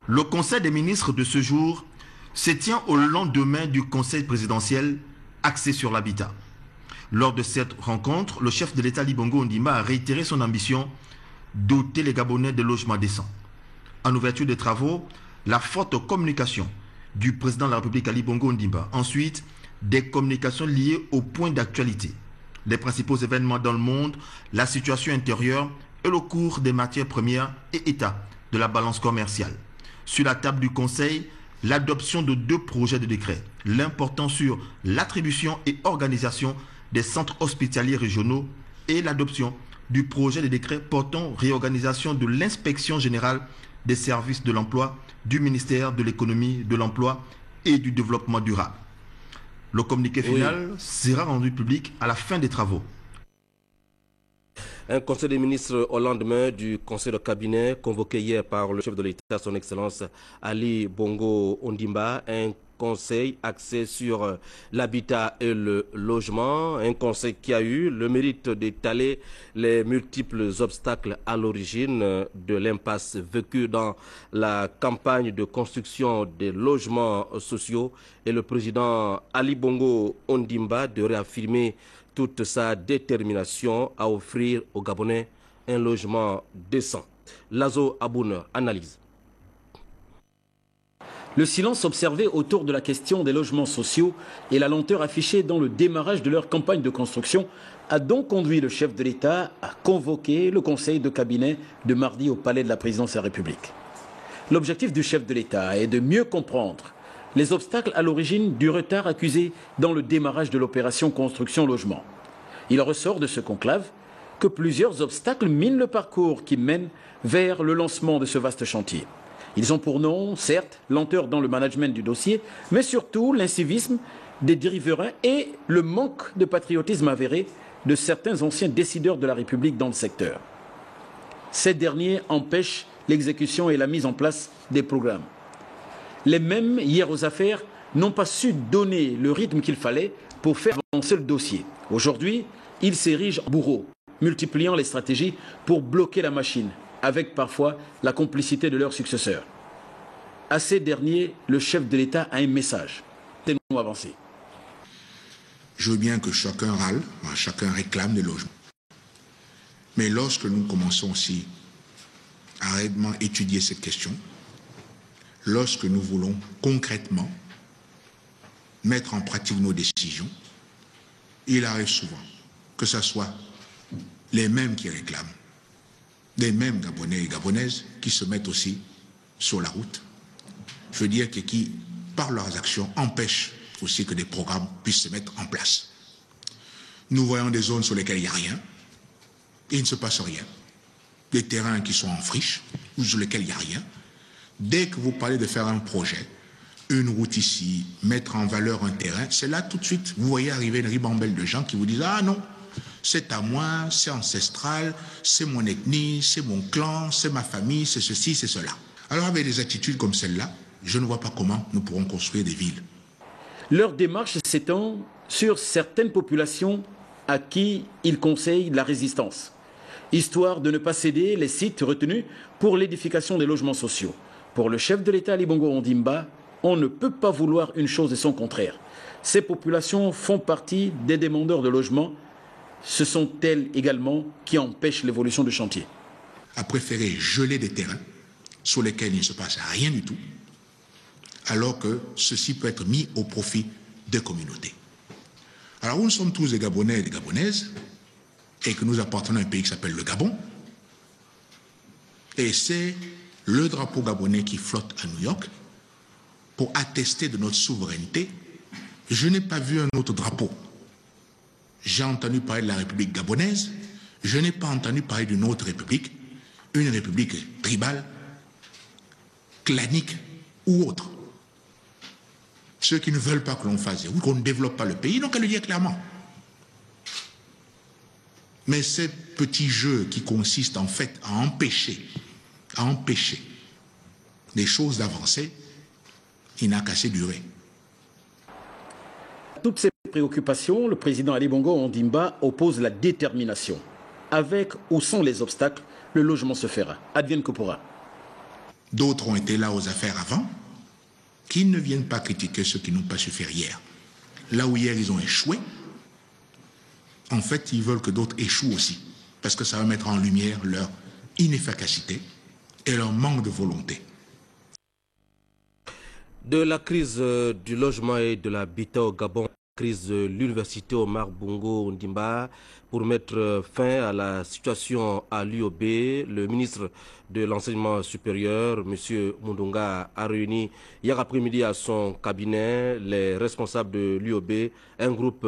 Le Conseil des ministres de ce jour se tient au lendemain du Conseil présidentiel axé sur l'habitat. Lors de cette rencontre, le chef de l'État Ali Bongo Ondimba a réitéré son ambition doter les Gabonais de logements décents. En ouverture des travaux, la forte communication du président de la République Ali Bongo Ondimba. Ensuite, des communications liées aux points d'actualité, les principaux événements dans le monde, la situation intérieure et le cours des matières premières et état de la balance commerciale. Sur la table du Conseil, l'adoption de 2 projets de décret, l'un portant sur l'attribution et organisation des centres hospitaliers régionaux et l'adoption du projet de décret portant réorganisation de l'inspection générale des services de l'emploi du ministère de l'économie, de l'emploi et du développement durable. Le communiqué final sera rendu public à la fin des travaux. Un conseil des ministres au lendemain du conseil de cabinet convoqué hier par le chef de l'État, son Excellence Ali Bongo Ondimba, un conseil axé sur l'habitat et le logement, un conseil qui a eu le mérite d'étaler les multiples obstacles à l'origine de l'impasse vécue dans la campagne de construction des logements sociaux, et le président Ali Bongo Ondimba de réaffirmer toute sa détermination à offrir aux Gabonais un logement décent. Lazo Aboun analyse. Le silence observé autour de la question des logements sociaux et la lenteur affichée dans le démarrage de leur campagne de construction a donc conduit le chef de l'État à convoquer le conseil de cabinet de mardi au palais de la présidence de la République. L'objectif du chef de l'État est de mieux comprendre les obstacles à l'origine du retard accusé dans le démarrage de l'opération construction-logement. Il ressort de ce conclave que plusieurs obstacles minent le parcours qui mène vers le lancement de ce vaste chantier. Ils ont pour nom, certes, lenteur dans le management du dossier, mais surtout l'incivisme des riverains et le manque de patriotisme avéré de certains anciens décideurs de la République dans le secteur. Ces derniers empêchent l'exécution et la mise en place des programmes. Les mêmes, hier aux affaires, n'ont pas su donner le rythme qu'il fallait pour faire avancer le dossier. Aujourd'hui, ils s'érigent en bourreaux, multipliant les stratégies pour bloquer la machine, avec parfois la complicité de leurs successeurs. À ces derniers, le chef de l'État a un message. Laissez-nous avancer. Je veux bien que chacun râle, chacun réclame des logements. Mais lorsque nous commençons aussi à réellement étudier cette question, lorsque nous voulons concrètement mettre en pratique nos décisions, il arrive souvent que ce soit les mêmes qui réclament, les mêmes Gabonais et Gabonaises qui se mettent aussi sur la route. Je veux dire que qui, par leurs actions, empêchent aussi que des programmes puissent se mettre en place. Nous voyons des zones sur lesquelles il n'y a rien, et il ne se passe rien. Des terrains qui sont en friche, ou sur lesquels il n'y a rien. Dès que vous parlez de faire un projet, une route ici, mettre en valeur un terrain, c'est là tout de suite, vous voyez arriver une ribambelle de gens qui vous disent « Ah non, c'est à moi, c'est ancestral, c'est mon ethnie, c'est mon clan, c'est ma famille, c'est ceci, c'est cela. » Alors avec des attitudes comme celle-là, je ne vois pas comment nous pourrons construire des villes. Leur démarche s'étend sur certaines populations à qui ils conseillent la résistance, histoire de ne pas céder les sites retenus pour l'édification des logements sociaux. Pour le chef de l'État Ali Bongo Ondimba, on ne peut pas vouloir une chose et son contraire. Ces populations font partie des demandeurs de logements. Ce sont elles également qui empêchent l'évolution du chantier. A préféré geler des terrains sur lesquels il ne se passe rien du tout, alors que ceci peut être mis au profit des communautés. Alors nous sommes tous des Gabonais et des Gabonaises, et que nous appartenons à un pays qui s'appelle le Gabon, et c'est le drapeau gabonais qui flotte à New York pour attester de notre souveraineté. Je n'ai pas vu un autre drapeau. J'ai entendu parler de la République gabonaise, je n'ai pas entendu parler d'une autre république, une république tribale, clanique ou autre. Ceux qui ne veulent pas que l'on fasse ou qu'on ne développe pas le pays, donc à le dire clairement. Mais ce petit jeu qui consiste en fait à empêcher des choses d'avancer, il n'a qu'à durer. Toutes ces préoccupations, le président Ali Bongo Ondimba oppose la détermination. Avec ou sans les obstacles, le logement se fera. Advienne que pourra. d'autres ont été là aux affaires avant, qu'ils ne viennent pas critiquer ceux qui n'ont pas su faire hier. Là où hier ils ont échoué, en fait ils veulent que d'autres échouent aussi, parce que ça va mettre en lumière leur inefficacité et leur manque de volonté. De la crise du logement et de l'habitat au Gabon, crise de l'université Omar Bongo Ondimba, pour mettre fin à la situation à l'UOB, le ministre de l'enseignement supérieur, M. Mundunga, a réuni hier après-midi à son cabinet les responsables de l'UOB, un groupe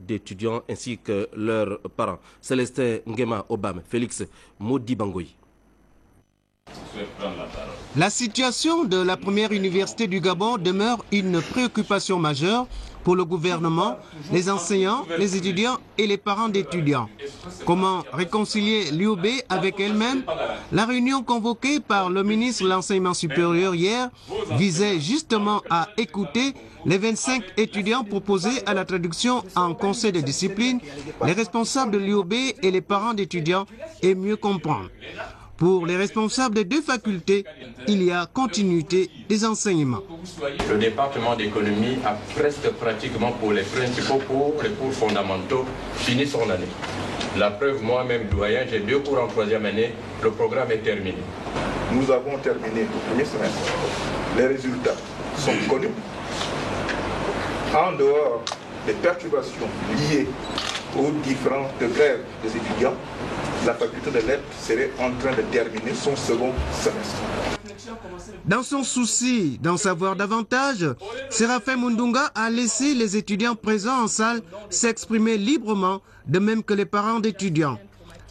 d'étudiants ainsi que leurs parents. Célestin Ngema Obama, Félix Modibangoyi. La situation de la première université du Gabon demeure une préoccupation majeure pour le gouvernement, les enseignants, les étudiants et les parents d'étudiants. Comment réconcilier l'UOB avec elle-même? La réunion convoquée par le ministre de l'Enseignement supérieur hier visait justement à écouter les 25 étudiants proposés à la traduction en conseil de discipline, les responsables de l'UOB et les parents d'étudiants et mieux comprendre. Pour les responsables des deux facultés, il y a continuité des enseignements. Le département d'économie a presque pratiquement pour les principaux cours, les cours fondamentaux, fini son année. La preuve, moi-même doyen, j'ai 2 cours en 3e année, le programme est terminé. Nous avons terminé le premier semestre. Les résultats sont connus. En dehors des perturbations liées aux différentes grèves des étudiants, la faculté de lettres serait en train de terminer son second semestre. Dans son souci d'en savoir davantage, Séraphin Mundunga a laissé les étudiants présents en salle s'exprimer librement, de même que les parents d'étudiants.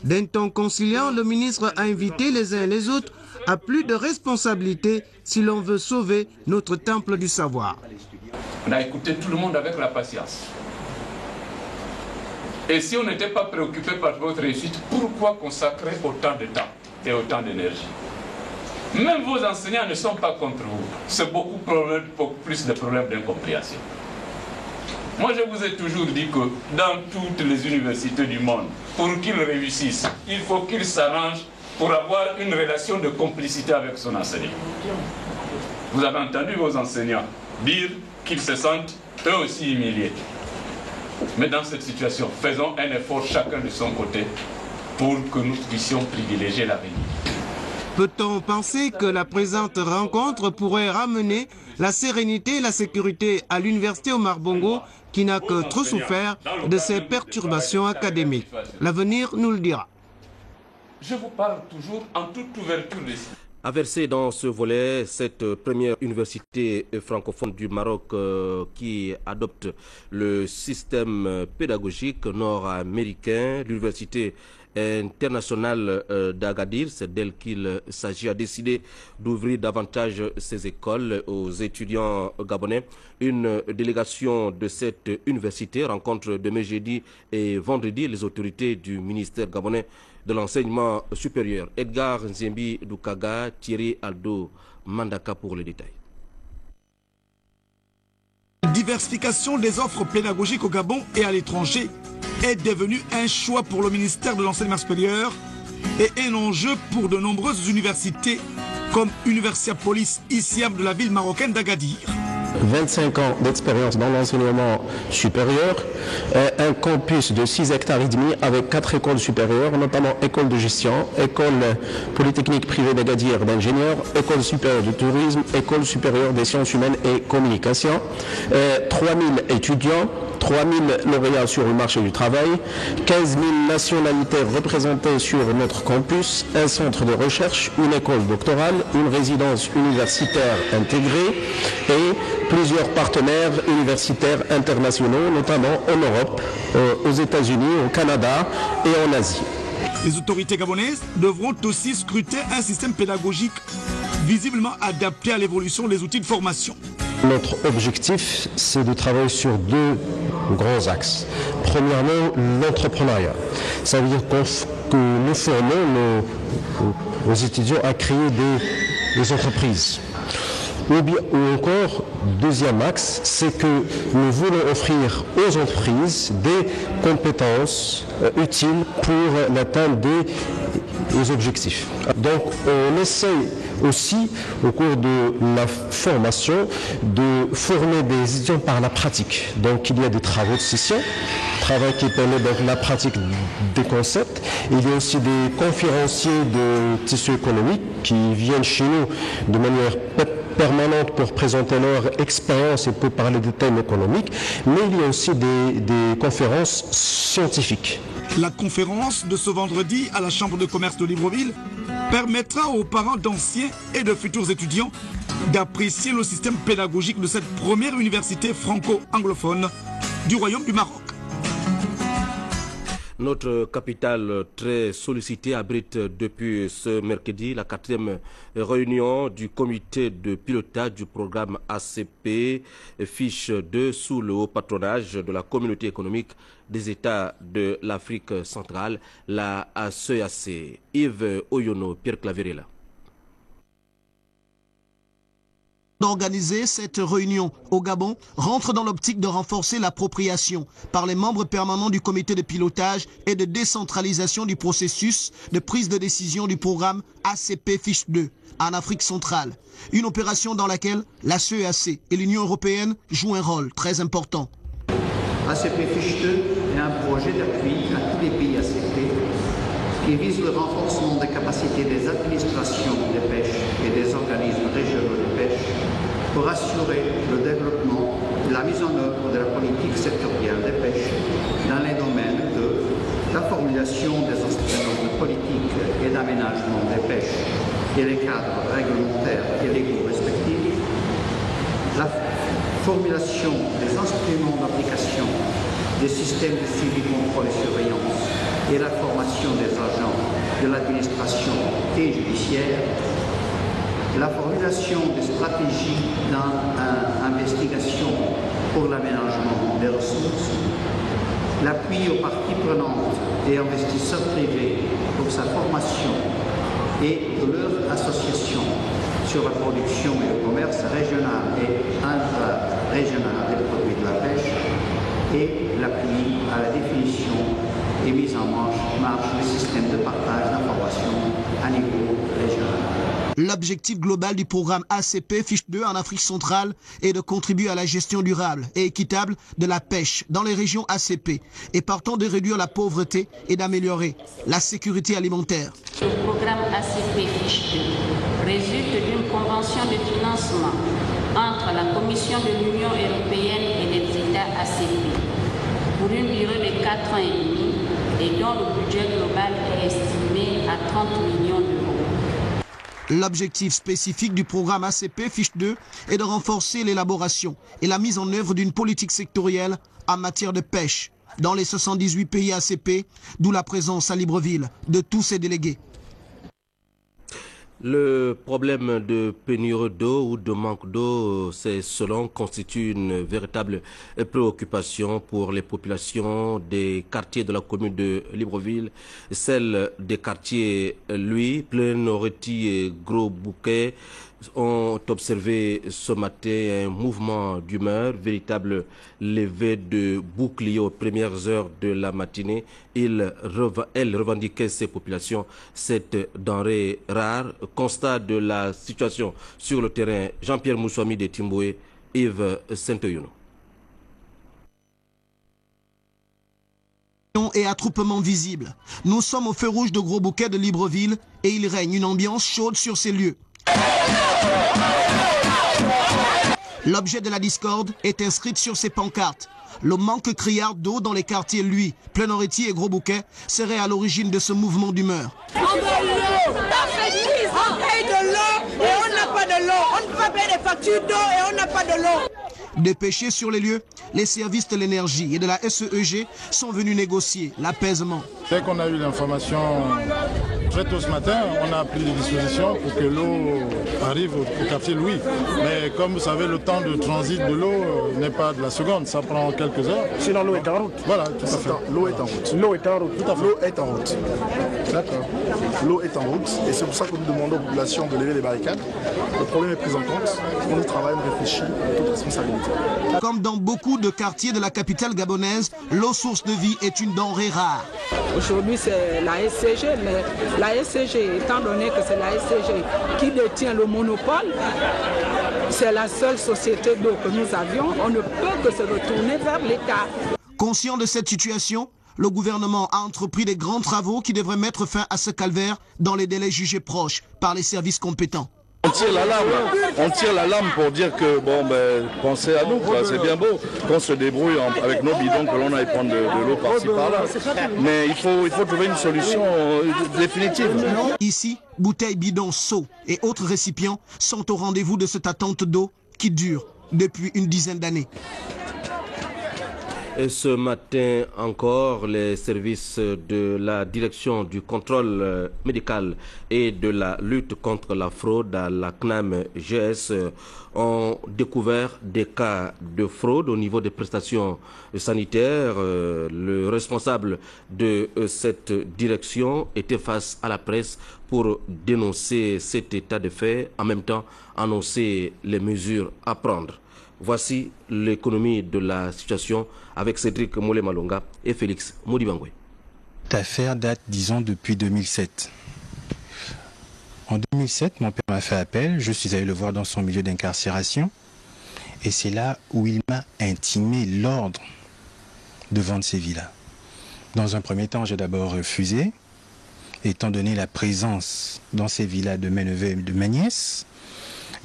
D'un ton conciliant, le ministre a invité les uns et les autres à plus de responsabilité si l'on veut sauver notre temple du savoir. On a écouté tout le monde avec la patience. Et si on n'était pas préoccupé par votre réussite, pourquoi consacrer autant de temps et autant d'énergie? Même vos enseignants ne sont pas contre vous. C'est beaucoup plus de problèmes d'incompréhension. Moi, je vous ai toujours dit que dans toutes les universités du monde, pour qu'ils réussissent, il faut qu'ils s'arrangent pour avoir une relation de complicité avec son enseignant. Vous avez entendu vos enseignants dire qu'ils se sentent eux aussi humiliés. Mais dans cette situation, faisons un effort chacun de son côté pour que nous puissions privilégier l'avenir. Peut-on penser que la présente rencontre pourrait ramener la sérénité et la sécurité à l'université Omar Bongo qui n'a que trop souffert de ces perturbations académiques? L'avenir nous le dira. Je vous parle toujours en toute ouverture d'esprit. A versé dans ce volet cette première université francophone du Maroc qui adopte le système pédagogique nord-américain, l'université internationale d'Agadir. C'est d'elle qu'il s'agit, a décidé d'ouvrir davantage ses écoles aux étudiants gabonais. Une délégation de cette université rencontre demain jeudi et vendredi les autorités du ministère gabonais de l'enseignement supérieur. Edgar Nzembi Doukaga, Thierry Aldo Mandaka pour les détails. Diversification des offres pédagogiques au Gabon et à l'étranger est devenue un choix pour le ministère de l'enseignement supérieur et un enjeu pour de nombreuses universités comme Universiapolis ISIAM de la ville marocaine d'Agadir. 25 ans d'expérience dans l'enseignement supérieur, un campus de 6 hectares et demi avec 4 écoles supérieures, notamment école de gestion, école polytechnique privée d'Agadir d'ingénieurs, école supérieure de tourisme, école supérieure des sciences humaines et communication, 3000 étudiants, 3000 lauréats sur le marché du travail, 15 000 nationalités représentées sur notre campus, un centre de recherche, une école doctorale, une résidence universitaire intégrée et plusieurs partenaires universitaires internationaux, notamment en Europe, aux États-Unis, au Canada et en Asie. Les autorités gabonaises devront aussi scruter un système pédagogique visiblement adapté à l'évolution des outils de formation. Notre objectif, c'est de travailler sur 2 grands axes. Premièrement, l'entrepreneuriat. Ça veut dire que nous formons nos étudiants à créer des entreprises. Ou encore, deuxième axe, c'est que nous voulons offrir aux entreprises des compétences utiles pour l'atteinte aux objectifs. Donc on essaye aussi au cours de la formation de former des étudiants par la pratique. Donc il y a des travaux de session, travail qui permet donc la pratique des concepts. Il y a aussi des conférenciers de tissu économique qui viennent chez nous de manière permanente pour présenter leur expérience et pour parler des thèmes économiques, mais il y a aussi des conférences scientifiques. La conférence de ce vendredi à la Chambre de commerce de Libreville permettra aux parents d'anciens et de futurs étudiants d'apprécier le système pédagogique de cette première université franco-anglophone du Royaume du Maroc. Notre capitale très sollicitée abrite depuis ce mercredi la 4e réunion du comité de pilotage du programme ACP Fiche 2 sous le haut patronage de la communauté économique des États de l'Afrique centrale, la CEAC. Yves Oyono, Pierre Claverella. D'organiser cette réunion au Gabon rentre dans l'optique de renforcer l'appropriation par les membres permanents du comité de pilotage et de décentralisation du processus de prise de décision du programme ACP Fiche 2 en Afrique centrale. Une opération dans laquelle la CEAC et l'Union européenne jouent un rôle très important. ACP Fiche 2 est un projet d'appui à tous les pays ACP qui vise le renforcement des capacités des administrations de pêche et des organismes régionaux de pêche pour assurer le développement et la mise en œuvre de la politique sectorielle de pêche dans les domaines de la formulation des instruments de politique et d'aménagement des pêches et les cadres réglementaires et légaux respectifs, la formulation des instruments d'application des systèmes de suivi, contrôle et surveillance et la formation des agents de l'administration et judiciaire, la formulation des stratégies d'investigation pour l'aménagement des ressources, l'appui aux parties prenantes et investisseurs privés pour sa formation et de leur association sur la production et le commerce régional et intra-régional des produits de la pêche, et l'appui à la définition et mise en marche des systèmes de partage d'informations à niveau régional. L'objectif global du programme ACP Fiche 2 en Afrique centrale est de contribuer à la gestion durable et équitable de la pêche dans les régions ACP et partant de réduire la pauvreté et d'améliorer la sécurité alimentaire. Le programme ACP Fiche 2 résulte d'une convention de financement entre la Commission de l'Union européenne et les États ACP pour une durée de 4 ans et demi et dont le budget global est estimé à 30 millions d'euros. L'objectif spécifique du programme ACP Fiche 2 est de renforcer l'élaboration et la mise en œuvre d'une politique sectorielle en matière de pêche dans les 78 pays ACP, d'où la présence à Libreville de tous ces délégués. Le problème de pénurie d'eau ou de manque d'eau, c'est selon constitue une véritable préoccupation pour les populations des quartiers de la commune de Libreville. Celles des quartiers, lui, Plein-Oreti et Gros-Bouquet, ont observé ce matin un mouvement d'humeur, véritable levée de boucliers aux premières heures de la matinée. Elle revendiquait ces populations cette denrée rare. Constat de la situation sur le terrain, Jean-Pierre Moussouami de Timboué, Yves Saint-Oyuno. Et attroupement visible. Nous sommes au feu rouge de Gros-Bouquet de Libreville et il règne une ambiance chaude sur ces lieux. L'objet de la discorde est inscrit sur ces pancartes. Le manque criard d'eau dans les quartiers, lui, Plein-Oreti et Gros-Bouquet, serait à l'origine de ce mouvement d'humeur. On veut l'eau, on paye de l'eau et on n'a pas de l'eau. On ne peut pas payer des factures d'eau et on n'a pas de l'eau. Dépêchés sur les lieux, les services de l'énergie et de la SEEG sont venus négocier l'apaisement. Dès qu'on a eu l'information très tôt ce matin, on a pris des dispositions pour que l'eau arrive au quartier Louis. Mais comme vous savez, le temps de transit de l'eau n'est pas de la seconde, ça prend quelques heures. Sinon l'eau est en route. Voilà, tout à fait. L'eau est en route. L'eau est en route. Tout à fait. L'eau est en route. D'accord. L'eau est en route et c'est pour ça que nous demandons aux populations de lever les barricades. Le problème est pris en compte. On y travaille, on réfléchit, en toute responsabilité. Comme dans beaucoup de quartiers de la capitale gabonaise, l'eau source de vie est une denrée rare. Aujourd'hui, c'est la SCG, mais La SCG, étant donné que c'est la SCG qui détient le monopole, c'est la seule société d'eau que nous avions, on ne peut que se retourner vers l'État. Conscient de cette situation, le gouvernement a entrepris des grands travaux qui devraient mettre fin à ce calvaire dans les délais jugés proches par les services compétents. On tire l'alarme pour dire que, bon, ben, pensez à nous, c'est bien beau qu'on se débrouille avec nos bidons, que l'on aille prendre de l'eau par-ci par-là. Mais il faut trouver une solution définitive. Ici, bouteilles, bidons, seaux et autres récipients sont au rendez-vous de cette attente d'eau qui dure depuis une dizaine d'années. Et ce matin encore, les services de la direction du contrôle médical et de la lutte contre la fraude à la CNAM-GS ont découvert des cas de fraude au niveau des prestations sanitaires. Le responsable de cette direction était face à la presse pour dénoncer cet état de fait, en même temps annoncer les mesures à prendre. Voici l'économie de la situation avec Cédric Molé-Malonga et Félix Modibangwe. Cette affaire date, disons, depuis 2007. En 2007, mon père m'a fait appel, je suis allé le voir dans son milieu d'incarcération et c'est là où il m'a intimé l'ordre de vendre ces villas. Dans un premier temps, j'ai d'abord refusé, étant donné la présence dans ces villas de mes neveux et de mes nièces.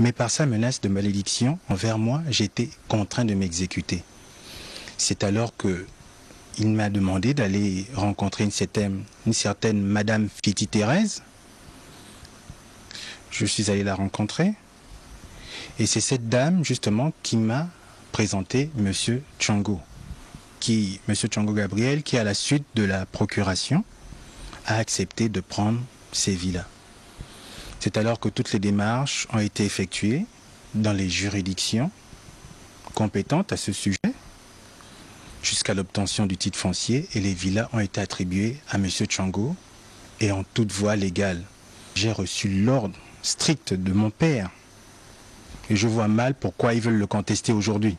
Mais par sa menace de malédiction envers moi, j'étais contraint de m'exécuter. C'est alors qu'il m'a demandé d'aller rencontrer une certaine Madame Fiti Thérèse. Je suis allé la rencontrer. Et c'est cette dame, justement, qui m'a présenté Monsieur Tchongo. Monsieur Tchongo Gabriel, qui, à la suite de la procuration, a accepté de prendre ces villas. C'est alors que toutes les démarches ont été effectuées dans les juridictions compétentes à ce sujet, jusqu'à l'obtention du titre foncier, et les villas ont été attribuées à M. Tchongo et en toute voie légale. J'ai reçu l'ordre strict de mon père et je vois mal pourquoi ils veulent le contester aujourd'hui.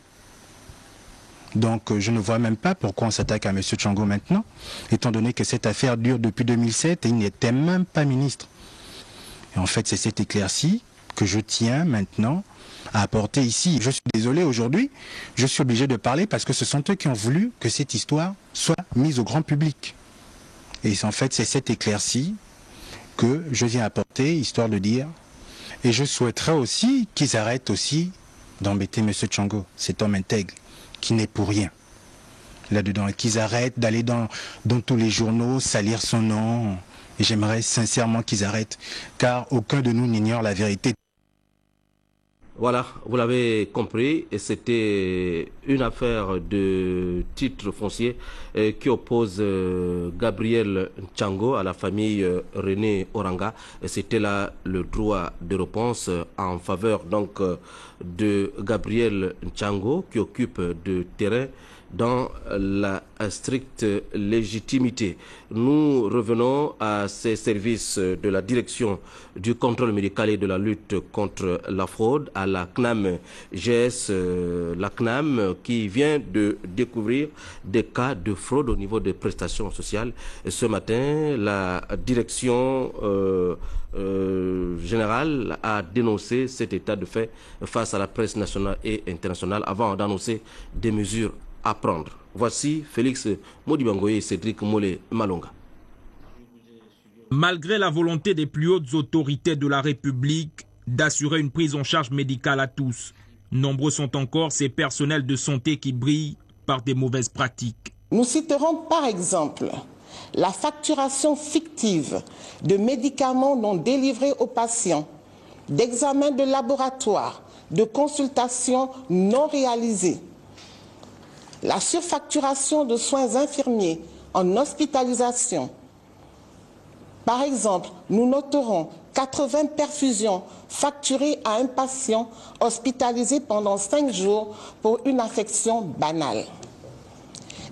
Donc je ne vois même pas pourquoi on s'attaque à M. Tchongo maintenant, étant donné que cette affaire dure depuis 2007 et il n'était même pas ministre. Et en fait, c'est cette éclaircie que je tiens maintenant à apporter ici. Je suis désolé aujourd'hui, je suis obligé de parler parce que ce sont eux qui ont voulu que cette histoire soit mise au grand public. Et en fait, c'est cette éclaircie que je viens apporter, histoire de dire. Et je souhaiterais aussi qu'ils arrêtent aussi d'embêter M. Tchongo, cet homme intègre, qui n'est pour rien là-dedans. Et qu'ils arrêtent d'aller dans tous les journaux, salir son nom. Et j'aimerais sincèrement qu'ils arrêtent, car aucun de nous n'ignore la vérité. Voilà, vous l'avez compris, et c'était une affaire de titre foncier qui oppose Gabriel Tchongo à la famille René Oranga. Et c'était là le droit de réponse en faveur donc de Gabriel Tchongo qui occupe de terrain dans la stricte légitimité. Nous revenons à ces services de la direction du contrôle médical et de la lutte contre la fraude, à la CNAM-GS, la CNAM qui vient de découvrir des cas de fraude au niveau des prestations sociales. Et ce matin, la direction générale a dénoncé cet état de fait face à la presse nationale et internationale avant d'annoncer des mesures à prendre. Voici Félix Modibangoye et Cédric Molé-Malonga. Malgré la volonté des plus hautes autorités de la République d'assurer une prise en charge médicale à tous, nombreux sont encore ces personnels de santé qui brillent par des mauvaises pratiques. Nous citerons par exemple la facturation fictive de médicaments non délivrés aux patients, d'examens de laboratoire, de consultations non réalisées, la surfacturation de soins infirmiers en hospitalisation. Par exemple, nous noterons 80 perfusions facturées à un patient hospitalisé pendant 5 jours pour une affection banale.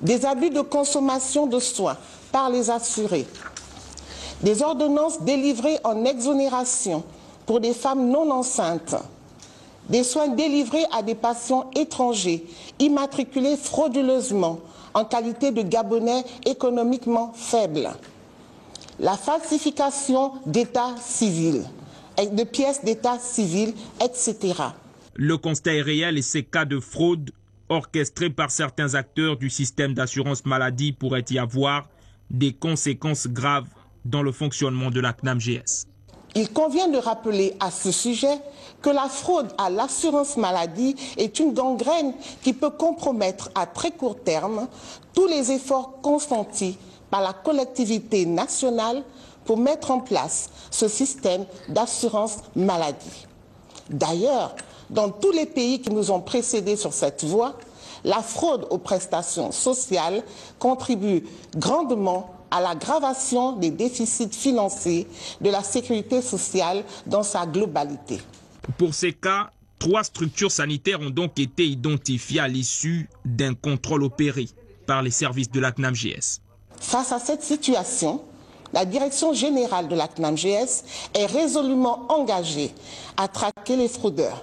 Des abus de consommation de soins par les assurés. Des ordonnances délivrées en exonération pour des femmes non enceintes. Des soins délivrés à des patients étrangers immatriculés frauduleusement en qualité de Gabonais économiquement faibles. la falsification d'état civil, de pièces d'état civil, etc. Le constat est réel et ces cas de fraude orchestrés par certains acteurs du système d'assurance maladie pourraient y avoir des conséquences graves dans le fonctionnement de la CNAMGS. Il convient de rappeler à ce sujet que la fraude à l'assurance maladie est une gangrène qui peut compromettre à très court terme tous les efforts consentis par la collectivité nationale pour mettre en place ce système d'assurance maladie. D'ailleurs, dans tous les pays qui nous ont précédés sur cette voie, la fraude aux prestations sociales contribue grandement à l'aggravation des déficits financiers de la sécurité sociale dans sa globalité. Pour ces cas, 3 structures sanitaires ont donc été identifiées à l'issue d'un contrôle opéré par les services de la CNAMGS. Face à cette situation, la direction générale de la CNAMGS est résolument engagée à traquer les fraudeurs.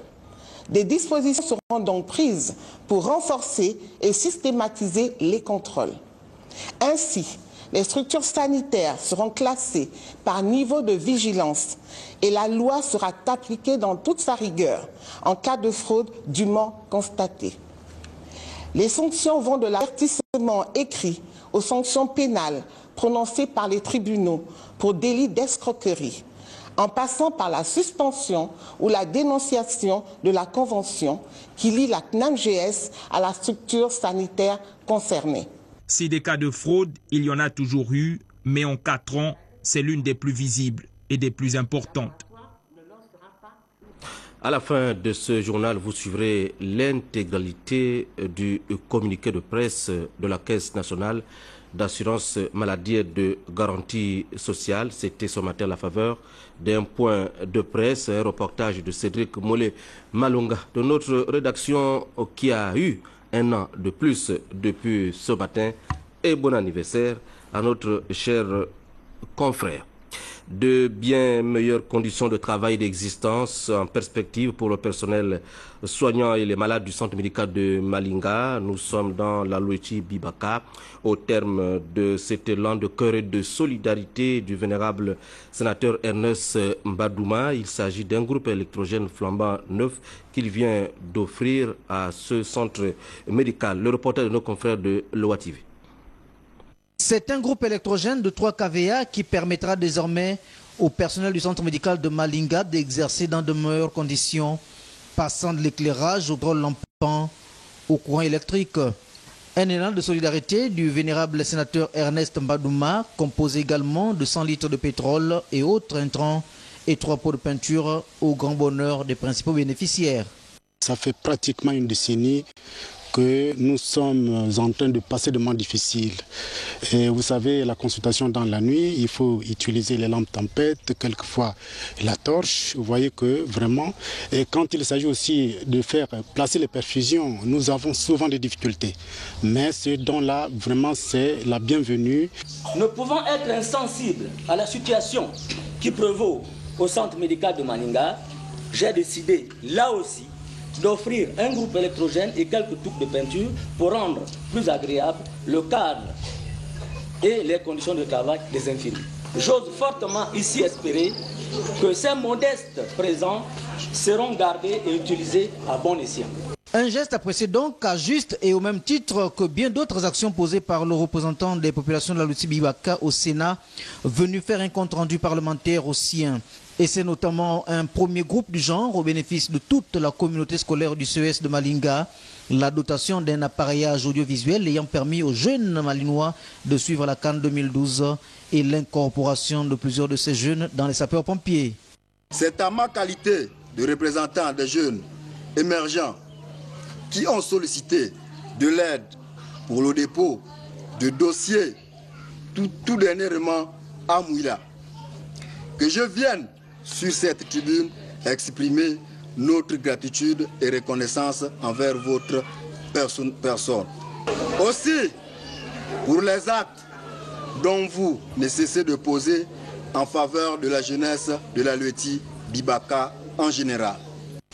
Des dispositions seront donc prises pour renforcer et systématiser les contrôles. Ainsi, les structures sanitaires seront classées par niveau de vigilance et la loi sera appliquée dans toute sa rigueur en cas de fraude dûment constatée. Les sanctions vont de l'avertissement écrit aux sanctions pénales prononcées par les tribunaux pour délit d'escroquerie, en passant par la suspension ou la dénonciation de la convention qui lie la CNAMGS à la structure sanitaire concernée. Si des cas de fraude, il y en a toujours eu, mais en 4 ans, c'est l'une des plus visibles et des plus importantes. À la fin de ce journal, vous suivrez l'intégralité du communiqué de presse de la Caisse nationale d'assurance maladie et de garantie sociale. C'était ce matin à la faveur d'un point de presse, un reportage de Cédric Mollet-Malunga de notre rédaction qui a eu un an de plus depuis ce matin. Et bon anniversaire à notre cher confrère. De bien meilleures conditions de travail et d'existence en perspective pour le personnel soignant et les malades du centre médical de Malinga. Nous sommes dans la Loeti Bibaka au terme de cet élan de cœur et de solidarité du vénérable sénateur Ernest Mbadouma. Il s'agit d'un groupe électrogène flambant neuf qu'il vient d'offrir à ce centre médical. Le reportage de nos confrères de Loa TV. C'est un groupe électrogène de 3 kVA qui permettra désormais au personnel du centre médical de Malinga d'exercer dans de meilleures conditions, passant de l'éclairage au drôle lampant au courant électrique. Un élan de solidarité du vénérable sénateur Ernest Mbadouma, composé également de 100 litres de pétrole et autres intrants et 3 pots de peinture au grand bonheur des principaux bénéficiaires. Ça fait pratiquement une décennie que nous sommes en train de passer des moments difficiles. Et vous savez, la consultation dans la nuit, il faut utiliser les lampes tempête, quelquefois la torche. Vous voyez que vraiment, et quand il s'agit aussi de faire placer les perfusions, nous avons souvent des difficultés. Mais ce don-là, vraiment, c'est la bienvenue. Ne pouvant être insensible à la situation qui prévaut au centre médical de Malinga, j'ai décidé, là aussi, d'offrir un groupe électrogène et quelques touques de peinture pour rendre plus agréable le cadre et les conditions de travail des infirmiers. J'ose fortement ici espérer que ces modestes présents seront gardés et utilisés à bon escient. Un geste apprécié donc à juste et au même titre que bien d'autres actions posées par le représentant des populations de la Loeti Bibaka au Sénat, venu faire un compte rendu parlementaire au sien. Et c'est notamment un premier groupe du genre au bénéfice de toute la communauté scolaire du CES de Malinga, la dotation d'un appareillage audiovisuel ayant permis aux jeunes malinois de suivre la CAN 2012 et l'incorporation de plusieurs de ces jeunes dans les sapeurs-pompiers. C'est à ma qualité de représentant des jeunes émergents qui ont sollicité de l'aide pour le dépôt de dossiers tout dernièrement à Mouila, que je vienne sur cette tribune exprimer notre gratitude et reconnaissance envers votre personne. Aussi, pour les actes dont vous ne cessez de poser en faveur de la jeunesse de la Loeti Bibaka en général.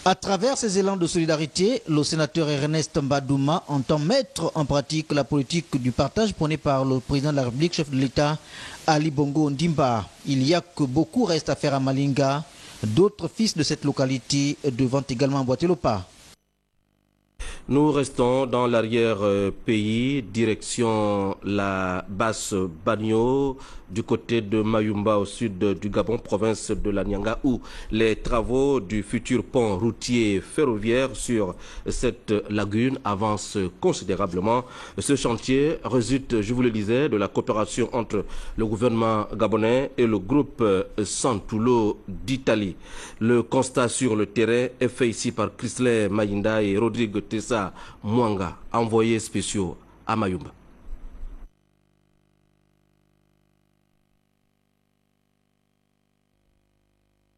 À travers ces élans de solidarité, le sénateur Ernest Mbadouma entend mettre en pratique la politique du partage prônée par le président de la République, chef de l'État, Ali Bongo Ondimba. Il y a que beaucoup reste à faire à Malinga. D'autres fils de cette localité devant également emboîter le pas. Nous restons dans l'arrière-pays, direction la basse Bagno, du côté de Mayumba au sud du Gabon, province de la Nyanga, où les travaux du futur pont routier ferroviaire sur cette lagune avancent considérablement. Ce chantier résulte, je vous le disais, de la coopération entre le gouvernement gabonais et le groupe Santoulo d'Italie. Le constat sur le terrain est fait ici par Chrisley Mayinda et Rodrigue Tessa Mwanga, envoyés spéciaux à Mayumba.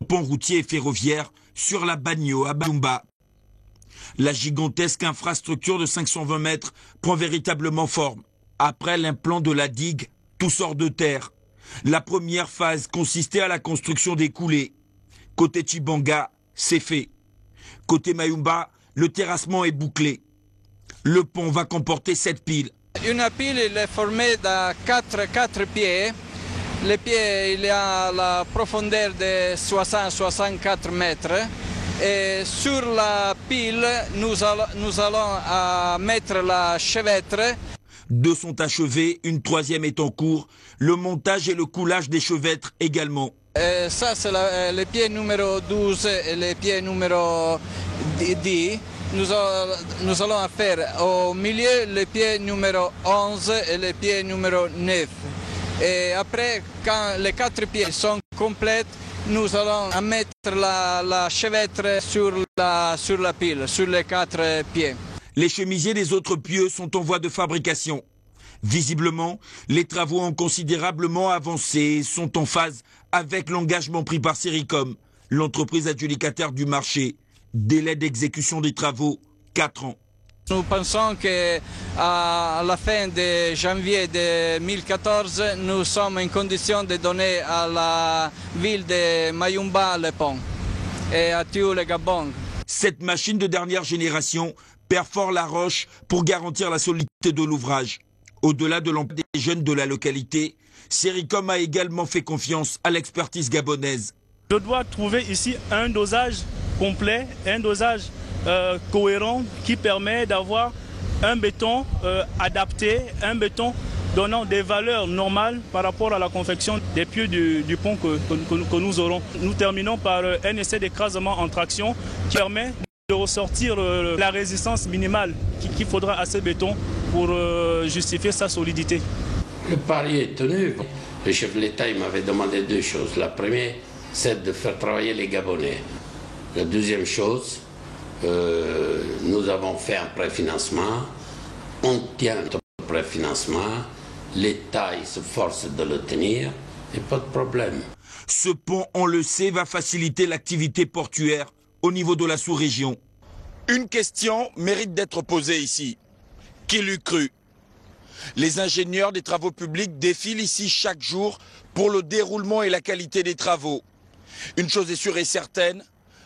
Pont routier et ferroviaire sur la Bagno à Mayumba. La gigantesque infrastructure de 520 mètres prend véritablement forme. Après l'implant de la digue, tout sort de terre. La première phase consistait à la construction des coulées. Côté Chibanga, c'est fait. Côté Mayumba, le terrassement est bouclé. Le pont va comporter 7 piles. Une pile est formée de 4 pieds. Les pieds, il y a la profondeur de 60-64 mètres. Et sur la pile, nous allons mettre la chevêtre. 2 sont achevés, une 3e est en cours. Le montage et le coulage des chevêtres également. Ça, c'est le pied numéro 12 et le pied numéro 10. Nous allons faire au milieu le pied numéro 11 et le pied numéro 9. Et après, quand les 4 pieds sont complets, nous allons mettre la chevêtre sur la pile, sur les 4 pieds. Les chemisiers des autres pieux sont en voie de fabrication. Visiblement, les travaux ont considérablement avancé et sont en phase avec l'engagement pris par Sericom, l'entreprise adjudicataire du marché. Délai d'exécution des travaux, 4 ans. Nous pensons qu'à la fin de janvier 2014, nous sommes en condition de donner à la ville de Mayumba le pont et à tout le Gabon. Cette machine de dernière génération perfore la roche pour garantir la solidité de l'ouvrage. Au-delà de l'emploi des jeunes de la localité, Sericom a également fait confiance à l'expertise gabonaise. Je dois trouver ici un dosage complet, un dosage cohérent qui permet d'avoir un béton adapté, un béton donnant des valeurs normales par rapport à la confection des pieux du pont que nous aurons. Nous terminons par un essai d'écrasement en traction qui permet de ressortir la résistance minimale qu'il faudra à ce béton pour justifier sa solidité. Le pari est tenu. Le chef de l'État m'avait demandé 2 choses. La première, c'est de faire travailler les Gabonais. La deuxième chose, nous avons fait un préfinancement. On tient notre préfinancement. L'État se force de le tenir et pas de problème. Ce pont, on le sait, va faciliter l'activité portuaire au niveau de la sous-région. Une question mérite d'être posée ici. Qui l'eût cru? Les ingénieurs des travaux publics défilent ici chaque jour pour le déroulement et la qualité des travaux. Une chose est sûre et certaine,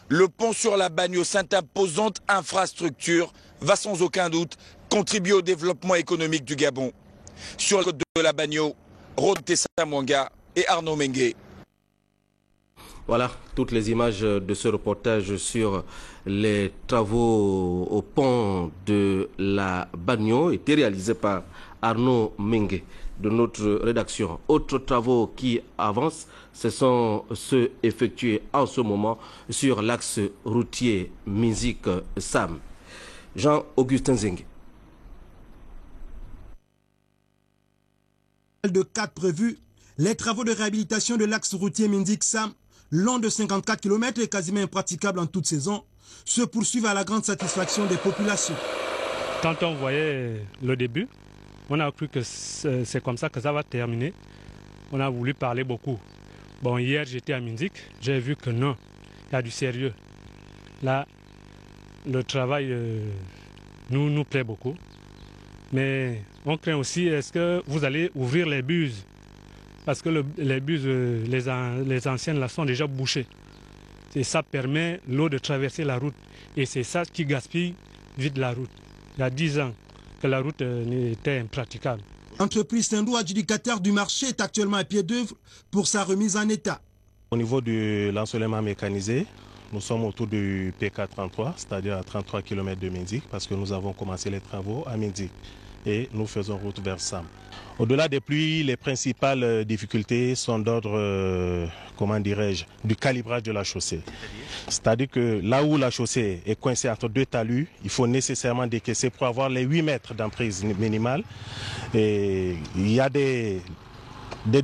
le pont sur la Bagno, cette imposante infrastructure, va sans aucun doute contribuer au développement économique du Gabon. Sur la côte de la Bagno, Rodrigue Tessa Mwanga et Arnaud Mengue. Voilà toutes les images de ce reportage sur les travaux au pont de la Bagno étaient réalisés par Arnaud Mengue de notre rédaction. Autres travaux qui avancent, ce sont ceux effectués en ce moment sur l'axe routier Minzik-Sam. Jean-Augustin Zeng. De 4 prévus, les travaux de réhabilitation de l'axe routier Minzik-Sam, long de 54 km et quasiment impraticable en toute saison, se poursuivent à la grande satisfaction des populations. Quand on voyait le début, on a cru que c'est comme ça que ça va terminer. On a voulu parler beaucoup. Bon, hier j'étais à Minzik, j'ai vu que non, il y a du sérieux. Là, le travail nous plaît beaucoup. Mais on craint aussi, est-ce que vous allez ouvrir les buses? Parce que les buses, les anciennes là sont déjà bouchées. Et ça permet l'eau de traverser la route. Et c'est ça qui gaspille vite la route. Il y a 10 ans que la route était impraticable. L'entreprise Sindou, adjudicataire du marché, est actuellement à pied d'œuvre pour sa remise en état. Au niveau de l'ensoleillement mécanisé, nous sommes autour du PK33, c'est-à-dire à 33 km de Mindic, parce que nous avons commencé les travaux à Mindic et nous faisons route vers Sam. Au-delà des pluies, les principales difficultés sont d'ordre, comment dirais-je, du calibrage de la chaussée. C'est-à-dire que là où la chaussée est coincée entre deux talus, il faut nécessairement décaisser pour avoir les 8 mètres d'emprise minimale. Et il y a des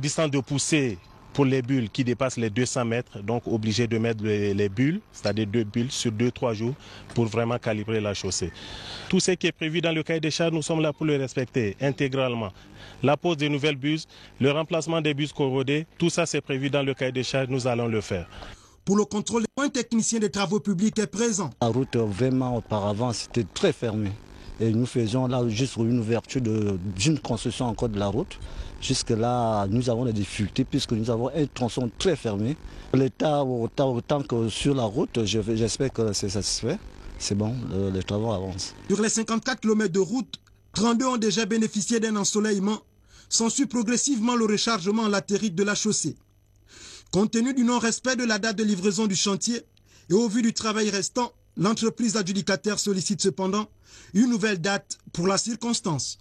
distances de poussée pour les bulles qui dépassent les 200 mètres, donc obligé de mettre les bulles, c'est-à-dire 2 bulles sur 2-3 jours pour vraiment calibrer la chaussée. Tout ce qui est prévu dans le cahier des charges, nous sommes là pour le respecter intégralement. La pose des nouvelles bus, le remplacement des bus corrodés, tout ça c'est prévu dans le cahier des charges, nous allons le faire. Pour le contrôle, un technicien des travaux publics est présent. La route, vraiment, auparavant, c'était très fermé. Et nous faisions là juste une ouverture d'une construction encore de la route. Jusque-là, nous avons des difficultés puisque nous avons un tronçon très fermé. L'État, autant que sur la route, j'espère que c'est satisfait. C'est bon, les travaux avancent. Sur les 54 km de route, 32 ont déjà bénéficié d'un ensoleillement. S'ensuit progressivement le rechargement latérique de la chaussée. Compte tenu du non-respect de la date de livraison du chantier et au vu du travail restant, l'entreprise adjudicataire sollicite cependant une nouvelle date pour la circonstance.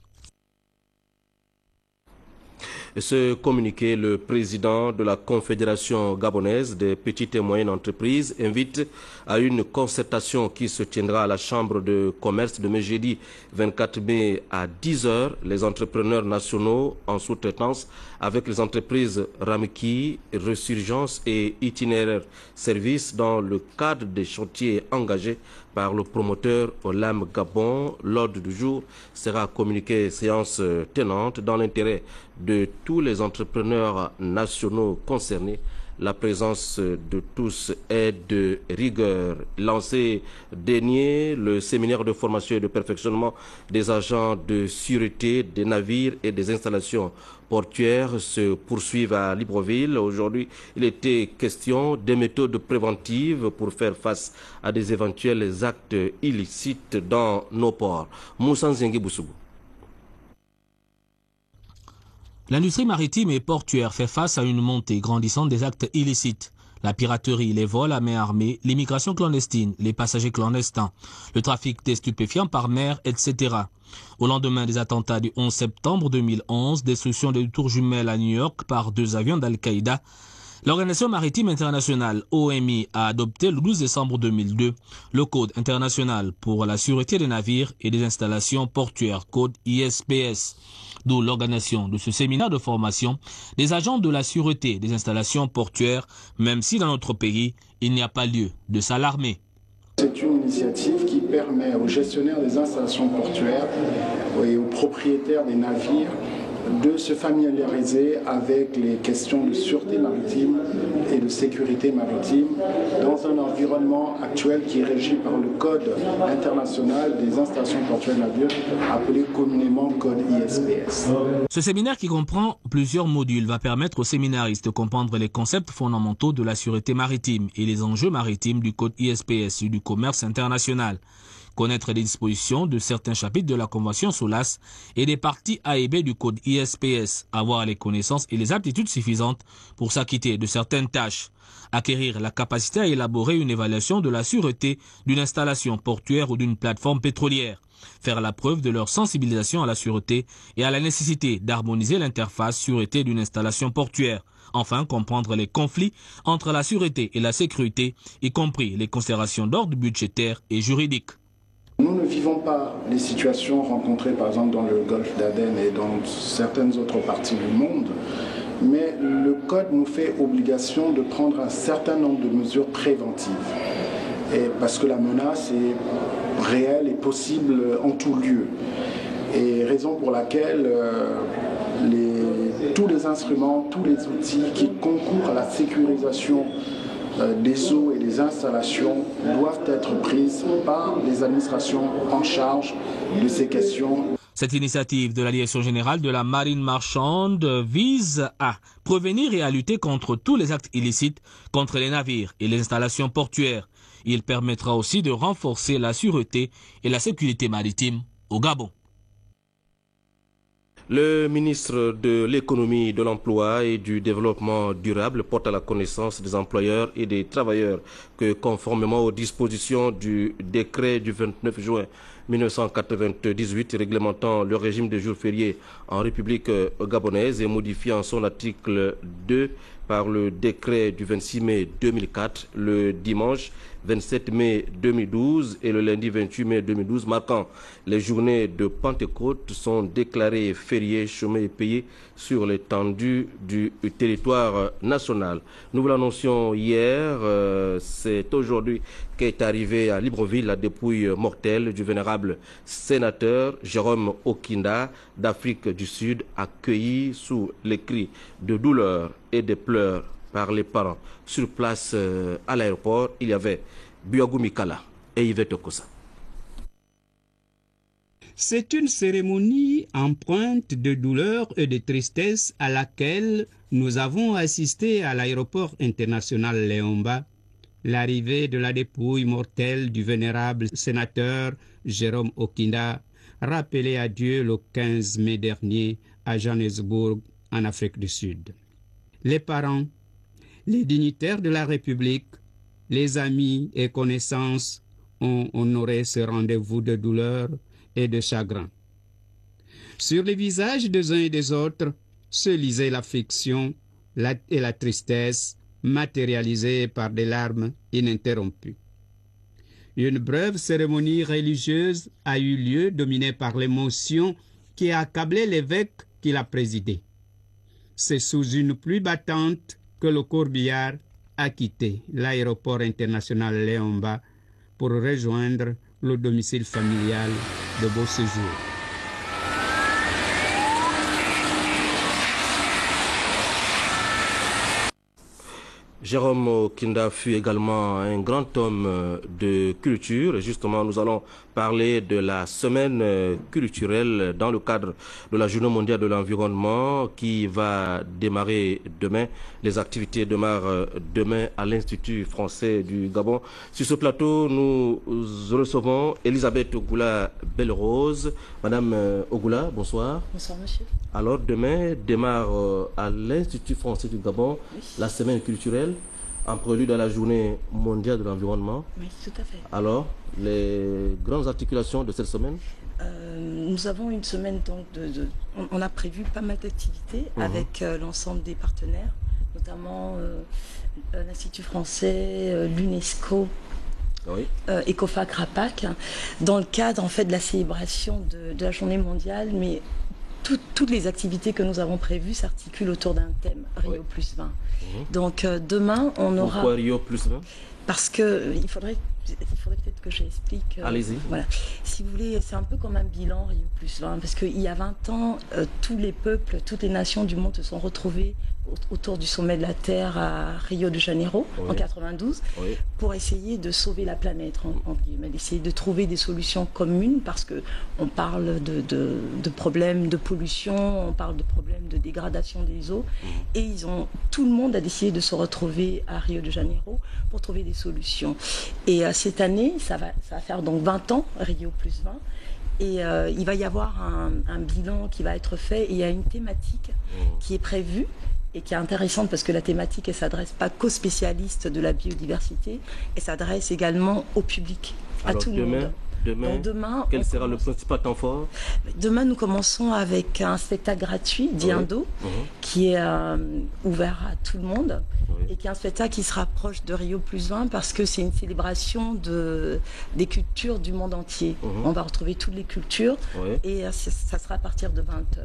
Ce communiqué, le président de la Confédération gabonaise des petites et moyennes entreprises invite à une concertation qui se tiendra à la Chambre de commerce de jeudi 24 mai à 10 h. Les entrepreneurs nationaux en sous-traitance avec les entreprises Ramiki, Resurgence et Itinéraire Service dans le cadre des chantiers engagés par le promoteur Olam Gabon. L'ordre du jour sera communiqué séance tenante dans l'intérêt de tous les entrepreneurs nationaux concernés. La présence de tous est de rigueur. Lancé dernier, le séminaire de formation et de perfectionnement des agents de sûreté des navires et des installations portuaires se poursuivent à Libreville. Aujourd'hui, il était question des méthodes préventives pour faire face à des éventuels actes illicites dans nos ports. Moussa Nzengi Boussougou. L'industrie maritime et portuaire fait face à une montée grandissante des actes illicites. La piraterie, les vols à main armée, l'immigration clandestine, les passagers clandestins, le trafic des stupéfiants par mer, etc. Au lendemain des attentats du 11 septembre 2011, destruction des tours jumelles à New York par 2 avions d'Al-Qaïda, l'Organisation maritime internationale OMI a adopté le 12 décembre 2002 le Code international pour la sûreté des navires et des installations portuaires, code ISPS. D'où l'organisation de ce séminaire de formation des agents de la sûreté des installations portuaires, même si dans notre pays, il n'y a pas lieu de s'alarmer. C'est une initiative qui permet aux gestionnaires des installations portuaires et aux propriétaires des navires de se familiariser avec les questions de sûreté maritime et de sécurité maritime dans un environnement actuel qui est régi par le Code international des installations portuaires navires, appelé communément Code ISPS. Ce séminaire qui comprend plusieurs modules va permettre aux séminaristes de comprendre les concepts fondamentaux de la sûreté maritime et les enjeux maritimes du Code ISPS et du commerce international. Connaître les dispositions de certains chapitres de la Convention SOLAS et des parties A et B du Code ISPS, avoir les connaissances et les aptitudes suffisantes pour s'acquitter de certaines tâches, acquérir la capacité à élaborer une évaluation de la sûreté d'une installation portuaire ou d'une plateforme pétrolière, faire la preuve de leur sensibilisation à la sûreté et à la nécessité d'harmoniser l'interface sûreté d'une installation portuaire. Enfin, comprendre les conflits entre la sûreté et la sécurité, y compris les considérations d'ordre budgétaire et juridique. Nous ne vivons pas les situations rencontrées par exemple dans le golfe d'Aden et dans certaines autres parties du monde, mais le Code nous fait obligation de prendre un certain nombre de mesures préventives. Et parce que la menace est réelle et possible en tout lieu. Et raison pour laquelle tous les instruments, tous les outils qui concourent à la sécurisation des eaux et des installations doivent être prises par les administrations en charge de ces questions. Cette initiative de la Direction générale de la marine marchande vise à prévenir et à lutter contre tous les actes illicites contre les navires et les installations portuaires. Il permettra aussi de renforcer la sûreté et la sécurité maritime au Gabon. Le ministre de l'économie, de l'emploi et du développement durable porte à la connaissance des employeurs et des travailleurs que, conformément aux dispositions du décret du 29 juin 1998 réglementant le régime des jours fériés en République gabonaise et modifiant son article 2 par le décret du 26 mai 2004, le dimanche 27 mai 2012 et le lundi 28 mai 2012 marquant les journées de Pentecôte sont déclarés fériés, chômés et payés sur l'étendue du territoire national. Nous vous l'annoncions hier, c'est aujourd'hui qu'est arrivé à Libreville la dépouille mortelle du vénérable sénateur Jérôme Okinda d'Afrique du Sud, accueilli sous les cris de douleur et de pleurs par les parents. Sur place à l'aéroport, il y avait Biogou Mikala et Yvette Okosa. C'est une cérémonie empreinte de douleur et de tristesse à laquelle nous avons assisté à l'aéroport international Léomba, l'arrivée de la dépouille mortelle du vénérable sénateur Jérôme Okinda, rappelé à Dieu le 15 mai dernier à Johannesburg, en Afrique du Sud. Les parents, les dignitaires de la République, les amis et connaissances ont honoré ce rendez-vous de douleur et de chagrin. Sur les visages des uns et des autres se lisait l'affliction et la tristesse matérialisées par des larmes ininterrompues. Une brève cérémonie religieuse a eu lieu, dominée par l'émotion qui a accablé l'évêque qui l'a présidé. C'est sous une pluie battante que le corbillard a quitté l'aéroport international Léomba pour rejoindre le domicile familial de Beau Séjour. Jérôme Okinda fut également un grand homme de culture. Et justement, nous allons parler de la semaine culturelle dans le cadre de la Journée mondiale de l'environnement qui va démarrer demain. Les activités démarrent demain à l'Institut français du Gabon. Sur ce plateau, nous recevons Elisabeth Ogoula-Bellerose. Madame Ogoula, bonsoir. Bonsoir, monsieur. Alors, demain démarre à l'Institut français du Gabon la semaine culturelle en prélude à la Journée mondiale de l'environnement. Oui, tout à fait. Alors, les grandes articulations de cette semaine? Nous avons une semaine, donc, on a prévu pas mal d'activités avec l'ensemble des partenaires, notamment l'Institut français, l'UNESCO, ECOFAC, RAPAC, dans le cadre en fait de la célébration de la Journée mondiale, mais toutes les activités que nous avons prévues s'articulent autour d'un thème, Rio plus 20. Donc demain, on aura... Pourquoi Rio plus 20? Parce que il faudrait peut-être que j'explique. Allez-y. Voilà. Si vous voulez, c'est un peu comme un bilan Rio plus 20, parce qu'il y a 20 ans, tous les peuples, toutes les nations du monde se sont retrouvés autour du sommet de la Terre à Rio de Janeiro en 92 pour essayer de sauver la planète, d'essayer de trouver des solutions communes, parce que on parle de problèmes de pollution, on parle de problèmes de dégradation des eaux, et tout le monde a décidé de se retrouver à Rio de Janeiro pour trouver des solutions. Et cette année, ça va faire donc 20 ans, Rio plus 20, et il va y avoir un bilan qui va être fait, et il y a une thématique qui est prévue et qui est intéressante, parce que la thématique, elle ne s'adresse pas qu'aux spécialistes de la biodiversité, elle s'adresse également au public, à tout le monde. Demain, quel sera le principal temps fort? Demain, nous commençons avec un spectacle gratuit, Diendo, qui est ouvert à tout le monde, et qui est un spectacle qui se rapproche de Rio plus 20, parce que c'est une célébration des cultures du monde entier. On va retrouver toutes les cultures, et ça sera à partir de 20h.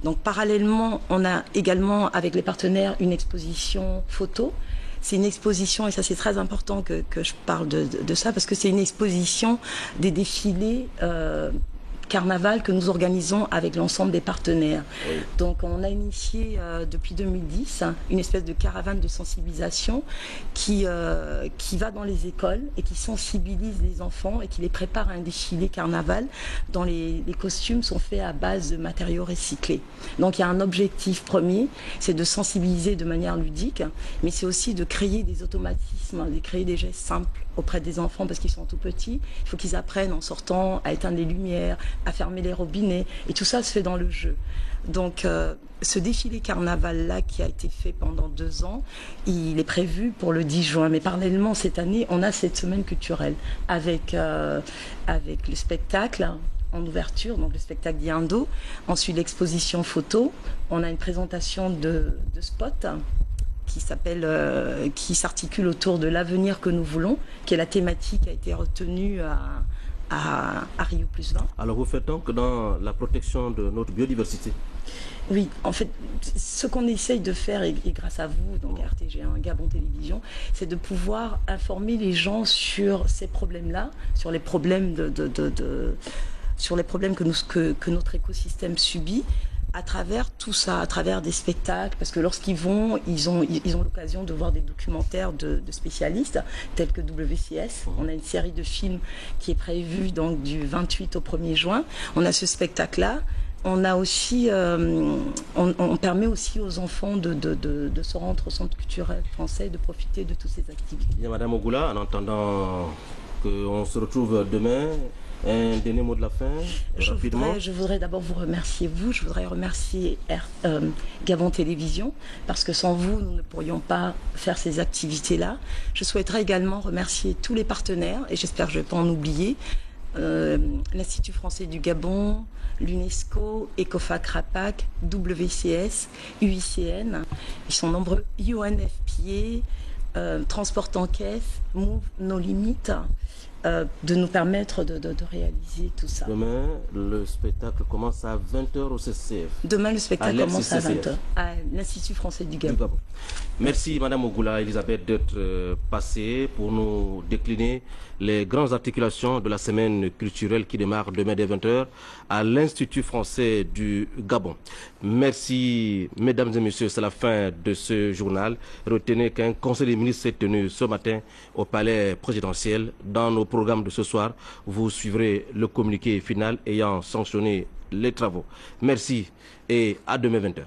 Donc parallèlement, on a également avec les partenaires une exposition photo. C'est une exposition, et ça c'est très important que je parle de ça, parce que c'est une exposition des défilés carnaval que nous organisons avec l'ensemble des partenaires. Oui. Donc on a initié depuis 2010 une espèce de caravane de sensibilisation qui va dans les écoles et qui sensibilise les enfants et qui les prépare à un défilé carnaval dont les costumes sont faits à base de matériaux recyclés. Donc il y a un objectif premier, c'est de sensibiliser de manière ludique, mais c'est aussi de créer des automatismes, de créer des gestes simples auprès des enfants parce qu'ils sont tout petits. Il faut qu'ils apprennent en sortant à éteindre les lumières, à fermer les robinets, et tout ça se fait dans le jeu. Donc ce défilé carnaval-là qui a été fait pendant 2 ans, il est prévu pour le 10 juin. Mais parallèlement, cette année, on a cette semaine culturelle avec le spectacle en ouverture, donc le spectacle Diendo. Ensuite, l'exposition photo. On a une présentation de spots qui s'articule autour de l'avenir que nous voulons, qui est la thématique qui a été retenue à Rio + 20. Alors vous faites donc dans la protection de notre biodiversité? Oui, en fait, ce qu'on essaye de faire, et grâce à vous, donc RTG1, Gabon Télévision, c'est de pouvoir informer les gens sur ces problèmes-là, sur les problèmes sur les problèmes que notre écosystème subit, à travers tout ça, à travers des spectacles, parce que lorsqu'ils vont, ils ont l'occasion de voir des documentaires de spécialistes, tels que WCS. On a une série de films qui est prévue donc du 28 au 1er juin. On a ce spectacle-là. On a aussi, on permet aussi aux enfants de se rendre au centre culturel français, de profiter de toutes ces activités. Bien, Madame Ogoula, en attendant qu'on se retrouve demain, un dernier mot de la fin, rapidement. Je voudrais d'abord vous remercier, je voudrais remercier Gabon Télévision, parce que sans vous, nous ne pourrions pas faire ces activités-là. Je souhaiterais également remercier tous les partenaires, et j'espère que je ne vais pas en oublier, l'Institut français du Gabon, l'UNESCO, ECOFAC-RAPAC, WCS, UICN, ils sont nombreux, UNFPA, Transport en Caisse, Move No Limites, de nous permettre de réaliser tout ça. Demain, le spectacle commence à 20h au CCF. Demain, le spectacle commence à 20h à l'Institut français du Gabon. Merci Madame Ogoula Elisabeth d'être passée pour nous décliner les grandes articulations de la semaine culturelle qui démarre demain dès 20h à l'Institut français du Gabon. Merci mesdames et messieurs, c'est la fin de ce journal. Retenez qu'un conseil des ministres s'est tenu ce matin au palais présidentiel. Dans nos programmes de ce soir, vous suivrez le communiqué final ayant sanctionné les travaux. Merci et à demain 20h.